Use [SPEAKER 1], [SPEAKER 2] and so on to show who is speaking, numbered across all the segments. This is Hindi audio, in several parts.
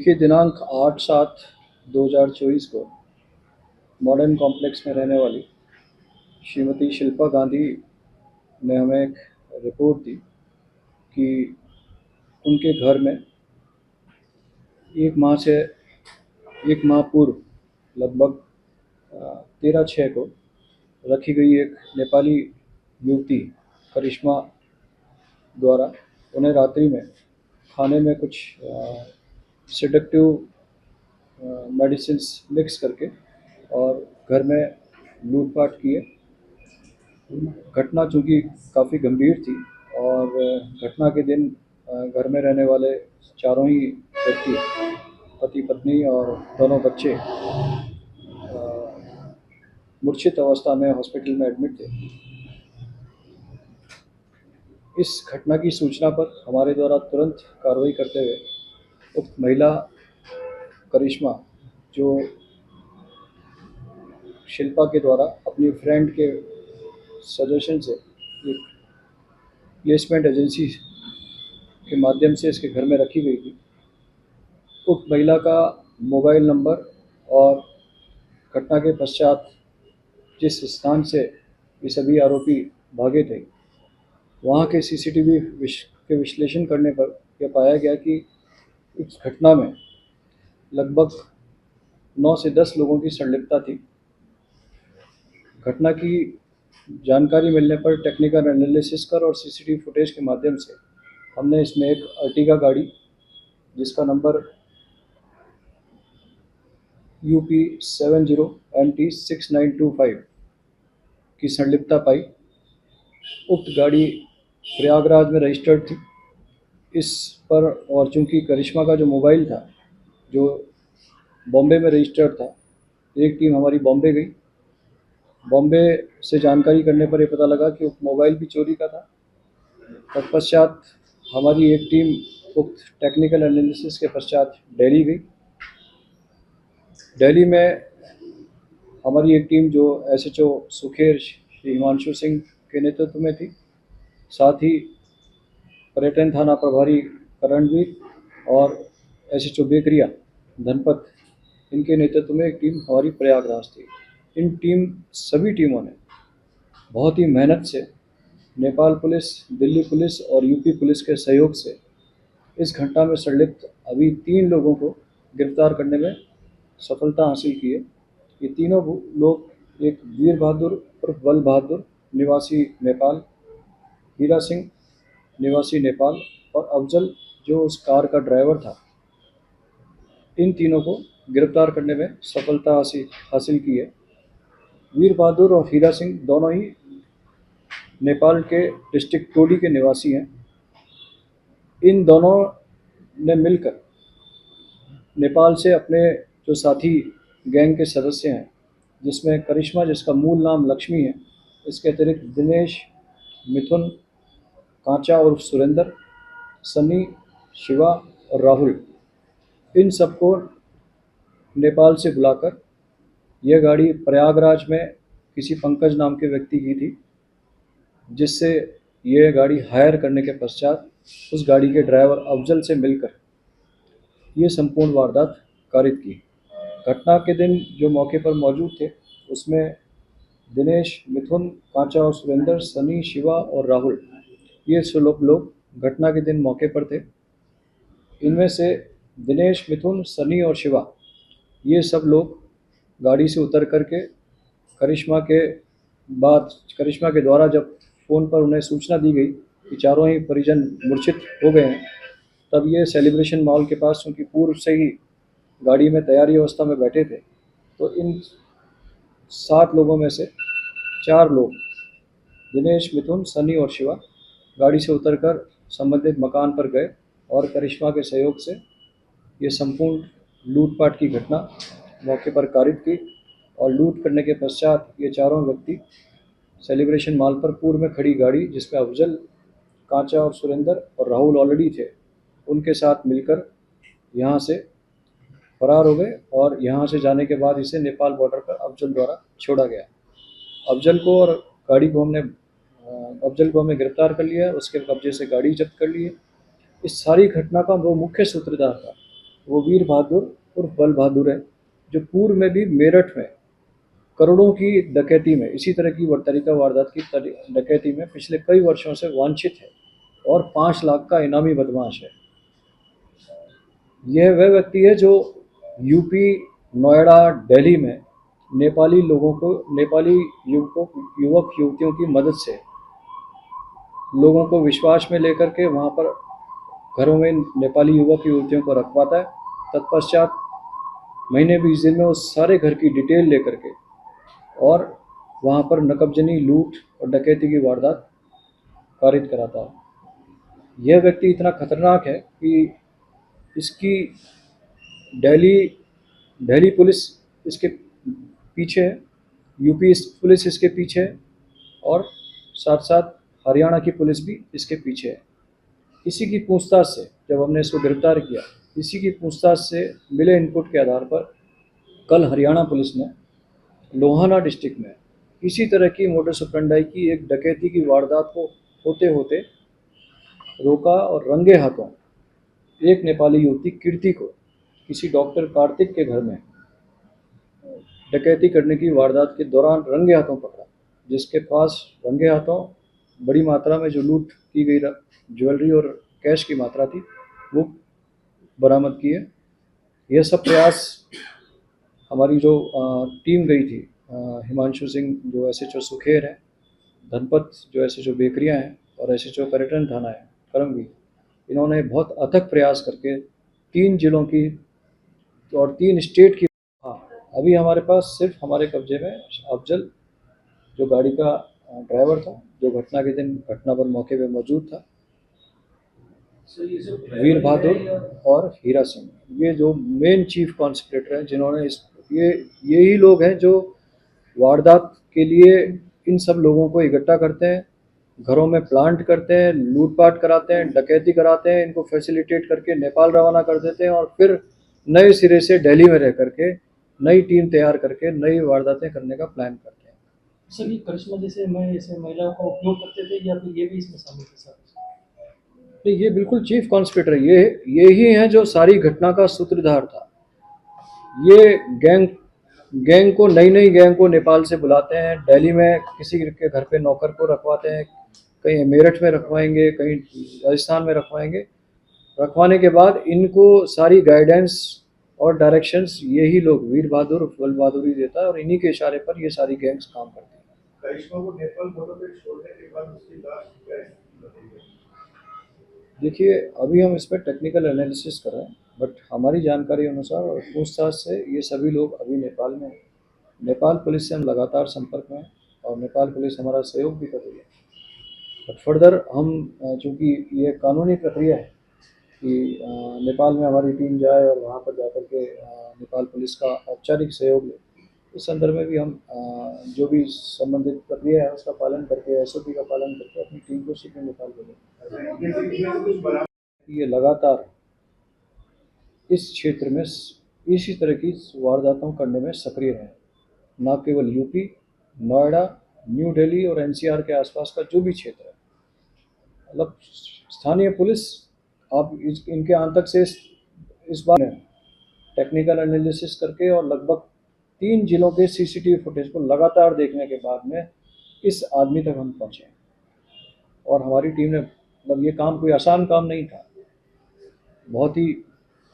[SPEAKER 1] देखिए, दिनांक 8/7/2024 को मॉडर्न कॉम्प्लेक्स में रहने वाली श्रीमती शिल्पा गांधी ने हमें एक रिपोर्ट दी कि उनके घर में 1 माह पूर्व लगभग 13/6 को रखी गई एक नेपाली युवती करिश्मा द्वारा उन्हें रात्रि में खाने में कुछ सेडेक्टिव मेडिसिन्स मिक्स करके और घर में लूटपाट किए। घटना चूँकि काफ़ी गंभीर थी और घटना के दिन घर में रहने वाले चारों ही व्यक्ति, पति पत्नी और दोनों बच्चे, मूर्छित अवस्था में हॉस्पिटल में एडमिट थे। इस घटना की सूचना पर हमारे द्वारा तुरंत कार्रवाई करते हुए उक्त महिला करिश्मा, जो शिल्पा के द्वारा अपनी फ्रेंड के सजेशन से एक प्लेसमेंट एजेंसी के माध्यम से इसके घर में रखी गई थी, उक्त महिला का मोबाइल नंबर और घटना के पश्चात जिस स्थान से ये सभी आरोपी भागे थे वहाँ के सीसीटीवी के विश्लेषण करने पर यह पाया गया कि इस घटना में लगभग 9 से 10 लोगों की संलिप्तता थी। घटना की जानकारी मिलने पर टेक्निकल एनालिसिस कर और सीसीटीवी फुटेज के माध्यम से हमने इसमें एक अर्टिगा गाड़ी जिसका नंबर UP70MT6925 की संलिप्तता पाई। उक्त गाड़ी प्रयागराज में रजिस्टर्ड थी। इस पर और चूँकि करिश्मा का जो मोबाइल था जो बॉम्बे में रजिस्टर्ड था, एक टीम हमारी बॉम्बे गई। बॉम्बे से जानकारी करने पर यह पता लगा कि उक्त मोबाइल भी चोरी का था। तत्पश्चात हमारी एक टीम उक्त टेक्निकल एनालिसिस के पश्चात दिल्ली गई। दिल्ली में हमारी एक टीम जो SHO सुखेर श्री हिमांशु सिंह के नेतृत्व में थी, साथ ही पर्यटन थाना प्रभारी करणवीर और SHO बेकरिया धनपत, इनके नेतृत्व में एक टीम हमारी प्रयागराज थी। सभी टीमों ने बहुत ही मेहनत से नेपाल पुलिस, दिल्ली पुलिस और यूपी पुलिस के सहयोग से इस घटना में संलिप्त अभी 3 लोगों को गिरफ्तार करने में सफलता हासिल की है। ये तीनों लोग, एक वीर बहादुर उर्फ बल बहादुर निवासी नेपाल, हीरा सिंह निवासी नेपाल और अफजल जो उस कार का ड्राइवर था, इन तीनों को गिरफ्तार करने में सफलता हासिल की है। वीर बहादुर और हीरा सिंह दोनों ही नेपाल के डिस्ट्रिक्ट टोली के निवासी हैं। इन दोनों ने मिलकर नेपाल से अपने जो साथी गैंग के सदस्य हैं, जिसमें करिश्मा, जिसका मूल नाम लक्ष्मी है, इसके अतिरिक्त दिनेश, मिथुन, कांचा और सुरेंद्र, सनी, शिवा और राहुल, इन सबको नेपाल से बुलाकर यह गाड़ी प्रयागराज में किसी पंकज नाम के व्यक्ति की थी, जिससे यह गाड़ी हायर करने के पश्चात उस गाड़ी के ड्राइवर अफजल से मिलकर ये संपूर्ण वारदात कारित की। घटना के दिन जो मौके पर मौजूद थे उसमें दिनेश, मिथुन, कांचा और सुरेंद्र, सनी, शिवा और राहुल, ये 16 लोग घटना के दिन मौके पर थे। इनमें से दिनेश, मिथुन, सनी और शिवा, ये सब लोग गाड़ी से उतर करके करिश्मा के द्वारा जब फ़ोन पर उन्हें सूचना दी गई कि चारों ही परिजन मूर्छित हो गए हैं, तब ये सेलिब्रेशन मॉल के पास, क्योंकि पूर्व से ही गाड़ी में तैयारी अवस्था में बैठे थे, तो इन 7 लोगों में से 4 लोग, दिनेश, मिथुन, सनी और शिवा, गाड़ी से उतरकर संबंधित मकान पर गए और करिश्मा के सहयोग से ये संपूर्ण लूटपाट की घटना मौके पर कारित की। और लूट करने के पश्चात ये चारों व्यक्ति सेलिब्रेशन मॉल पर पूर्व में खड़ी गाड़ी, जिसमें अफजल, कांचा और सुरेंद्र और राहुल ऑलरेडी थे, उनके साथ मिलकर यहाँ से फरार हो गए। और यहाँ से जाने के बाद इसे नेपाल बॉर्डर पर अफजल द्वारा छोड़ा गया। अफजल को और गाड़ी को हमने गिरफ्तार कर लिया, उसके कब्जे से गाड़ी जब्त कर ली है। इस सारी घटना का वो मुख्य सूत्रधार था, वो वीर बहादुर उर्फ बल बहादुर है, जो पूर्व में भी मेरठ में करोड़ों की डकैती में, इसी तरह की तरीका वारदात की डकैती में पिछले कई वर्षों से वांछित है और 5 लाख का इनामी बदमाश है। यह वह व्यक्ति है जो यूपी, नोएडा, दिल्ली में नेपाली लोगों को, नेपाली युवक युवतियों की मदद से लोगों को विश्वास में लेकर के वहाँ पर घरों में नेपाली युवक युवतियों को रखवाता है। तत्पश्चात महीने 20 दिन में उस सारे घर की डिटेल लेकर के और वहाँ पर नकबजनी, लूट और डकैती की वारदात कारित कराता है। यह व्यक्ति इतना खतरनाक है कि इसकी दिल्ली दिल्ली पुलिस इसके पीछे है, यूपी पुलिस इसके पीछे है और साथ साथ हरियाणा की पुलिस भी इसके पीछे है। इसी की पूछताछ से जब हमने इसको गिरफ्तार किया, इसी की पूछताछ से मिले इनपुट के आधार पर कल हरियाणा पुलिस ने लोहाना डिस्ट्रिक्ट में इसी तरह की मोडस ऑपरेंडाई की एक डकैती की वारदात को होते होते रोका और रंगे हाथों एक नेपाली युवती कीर्ति को किसी डॉक्टर कार्तिक के घर में डकैती करने की वारदात के दौरान रंगे हाथों पकड़ा, जिसके पास रंगे हाथों बड़ी मात्रा में जो लूट की गई ज्वेलरी और कैश की मात्रा थी वो बरामद की है। यह सब प्रयास हमारी जो टीम गई थी, हिमांशु सिंह जो एसएचओ सुखेर है, धनपत जो एसएचओ बेकरिया हैं और एसएचओ पर्यटन थाना है करमवीर, इन्होंने बहुत अथक प्रयास करके 3 जिलों की और 3 स्टेट की। हाँ, अभी हमारे पास सिर्फ हमारे कब्जे में अफजल जो गाड़ी का ड्राइवर था, जो घटना के दिन घटना पर मौके पे मौजूद था, वीर बहादुर और हीरा सिंह, ये जो मेन चीफ कॉन्स्पिरेटर हैं, जिन्होंने यही लोग हैं जो वारदात के लिए इन सब लोगों को इकट्ठा करते हैं, घरों में प्लांट करते हैं, लूटपाट कराते हैं, डकैती कराते हैं, इनको फैसिलिटेट करके नेपाल रवाना कर देते हैं और फिर नए सिरे से दिल्ली में रह करके नई टीम तैयार करके नई वारदातें करने का प्लान करते हैं।
[SPEAKER 2] सर, ये करिश्मा जैसे महिलाओं का उपयोग करते थे या फिर ये भी इसमें शामिल थे सर?
[SPEAKER 1] नहीं, ये बिल्कुल चीफ कॉन्स्पिरेटर, ये ही हैं जो सारी घटना का सूत्रधार था। ये गैंग को, नई नई गैंग को नेपाल से बुलाते हैं, दिल्ली में किसी के घर पे नौकर को रखवाते हैं, कहीं मेरठ में रखवाएंगे, कहीं राजस्थान में रखवाएंगे। रखवाने के बाद इनको सारी गाइडेंस और डायरेक्शंस यही लोग वीर बहादुर बल बहादुरी देता है और इन्हीं के इशारे पर ये सारी गैंग्स काम करती हैं। करिश्मा को नेपाल बॉर्डर पे छोड़ने के बाद उसकी लाश देखिए, अभी हम इस पर टेक्निकल एनालिसिस कर रहे हैं, बट हमारी जानकारी अनुसार और पूछताछ से ये सभी लोग अभी नेपाल में हैं। नेपाल पुलिस से हम लगातार संपर्क में हैं और नेपाल पुलिस हमारा सहयोग भी कर रही है। बट फर्दर हम, चूँकि ये कानूनी प्रक्रिया है कि नेपाल में हमारी टीम जाए और वहाँ पर जाकर के नेपाल पुलिस का औपचारिक सहयोग ले, इस संदर्भ में भी हम जो भी संबंधित प्रक्रिया है उसका पालन करके, एसओपी का पालन करके अपनी टीम को शीघ्र नेपाल भेजें। ये लगातार इस क्षेत्र में इसी तरह की वारदातों करने में सक्रिय हैं, न केवल यूपी, नोएडा, न्यू दिल्ली और एनसीआर के आसपास का जो भी क्षेत्र है। मतलब स्थानीय पुलिस, आप इनके आतंक से इस बार टेक्निकल एनालिसिस करके और लगभग 3 जिलों के सीसीटीवी फुटेज को लगातार देखने के बाद में इस आदमी तक हम पहुँचे और हमारी टीम ने, मतलब ये काम कोई आसान काम नहीं था, बहुत ही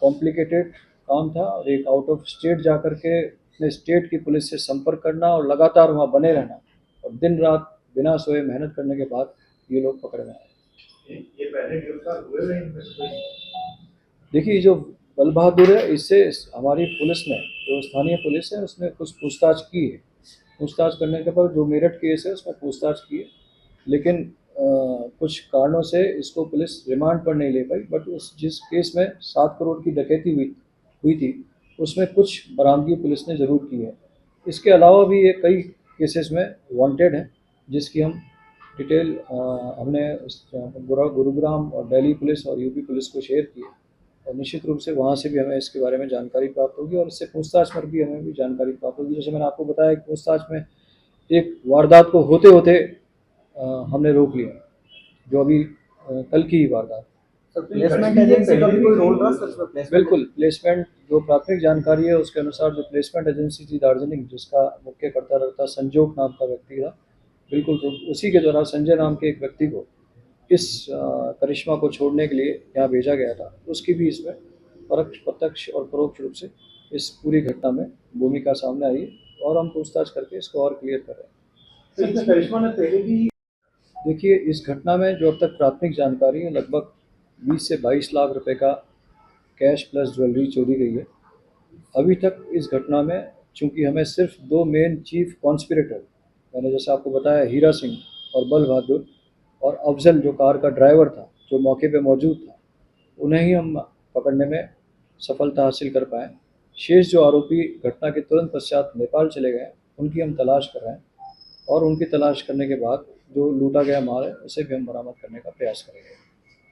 [SPEAKER 1] कॉम्प्लिकेटेड काम था और एक आउट ऑफ स्टेट जा कर के अपने स्टेट की पुलिस से संपर्क करना और लगातार वहाँ बने रहना और दिन रात बिना सोए मेहनत करने के बाद ये लोग पकड़े में आए। ये पहले गिरफ्तार हुए हैं? देखिए, जो बल बहादुर है, इससे हमारी पुलिस ने, जो स्थानीय पुलिस है, उसने कुछ पूछताछ की है। पूछताछ करने के बाद जो मेरठ केस है उसमें पूछताछ की है, लेकिन कुछ कारणों से इसको पुलिस रिमांड पर नहीं ले पाई। बट उस जिस केस में 7 करोड़ की डकैती हुई थी, उसमें कुछ बरामदगी पुलिस ने ज़रूर की है। इसके अलावा भी ये कई केसेस में वांटेड हैं, जिसकी हम डिटेल हमने गुरुग्राम और दिल्ली पुलिस और यूपी पुलिस को शेयर की है और निश्चित रूप से वहाँ से भी हमें इसके बारे में जानकारी प्राप्त होगी और इससे पूछताछ पर भी हमें भी जानकारी प्राप्त होगी। जैसे मैंने आपको बताया कि पूछताछ में एक वारदात को होते होते हमने रोक लिया, जो अभी कल की ही वारदात।
[SPEAKER 3] तो प्लेसमेंट एजेंसी का भी कोई रोल रहा सर इसमें? प्लेसमेंट
[SPEAKER 1] बिल्कुल, प्लेसमेंट जो प्राथमिक जानकारी है उसके अनुसार जो प्लेसमेंट एजेंसी थी दार्जिलिंग, जिसका मुख्य कर्ता रहता संजोग नाम का व्यक्ति था, बिल्कुल तो उसी के द्वारा संजय नाम के एक व्यक्ति को इस करिश्मा को छोड़ने के लिए यहाँ भेजा गया था। उसकी भी इसमें प्रत्यक्ष और परोक्ष रूप से इस पूरी घटना में भूमिका सामने आई है और हम पूछताछ करके इसको और क्लियर कर रहे हैं।
[SPEAKER 3] सर, इसमें करिश्मा ने पहले भी
[SPEAKER 1] देखिए, इस घटना में जो अब तक प्राथमिक जानकारी है, लगभग 20 से 22 लाख रुपए का कैश प्लस ज्वेलरी चोरी गई है। अभी तक इस घटना में चूंकि हमें सिर्फ दो मेन चीफ कॉन्स्पिरेटर, मैंने जैसे आपको बताया, हीरा सिंह और बल बहादुर और अफजल जो कार का ड्राइवर था, जो मौके पे मौजूद था, उन्हें ही हम पकड़ने में सफलता हासिल कर पाए। शेष जो आरोपी घटना के तुरंत पश्चात नेपाल चले गए, उनकी हम तलाश कर रहे हैं और उनकी तलाश करने के बाद जो लूटा गया माल है उसे भी हम बरामद करने का प्रयास करेंगे।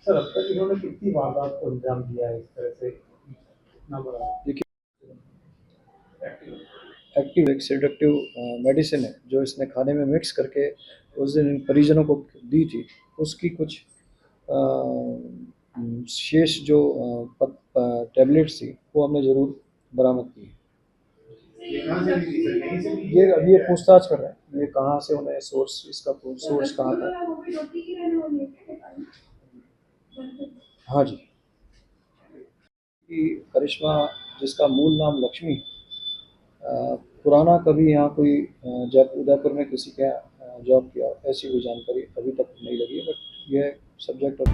[SPEAKER 3] सर, अब तक इन्होंने कितनी वारदात को अंजाम दिया है इस तरह से, इतना बड़ा?
[SPEAKER 1] देखिए, एक्टिव एक सेडेक्टिव मेडिसिन है जो इसने खाने में मिक्स करके उस दिन इन परिजनों को दी थी, उसकी कुछ शेष जो टैबलेट्स थी वो हमने ज़रूर बरामद की। ये अभी ये पूछताछ कर रहे हैं, ये कहाँ से उन्हें सोर्स, इसका सोर्स कहाँ था। हाँ जी, कि करिश्मा, जिसका मूल नाम लक्ष्मी, पुराना कभी यहाँ कोई उदयपुर में किसी के जॉब किया, ऐसी कोई जानकारी अभी तक नहीं लगी है, बट यह सब्जेक्ट ऑफ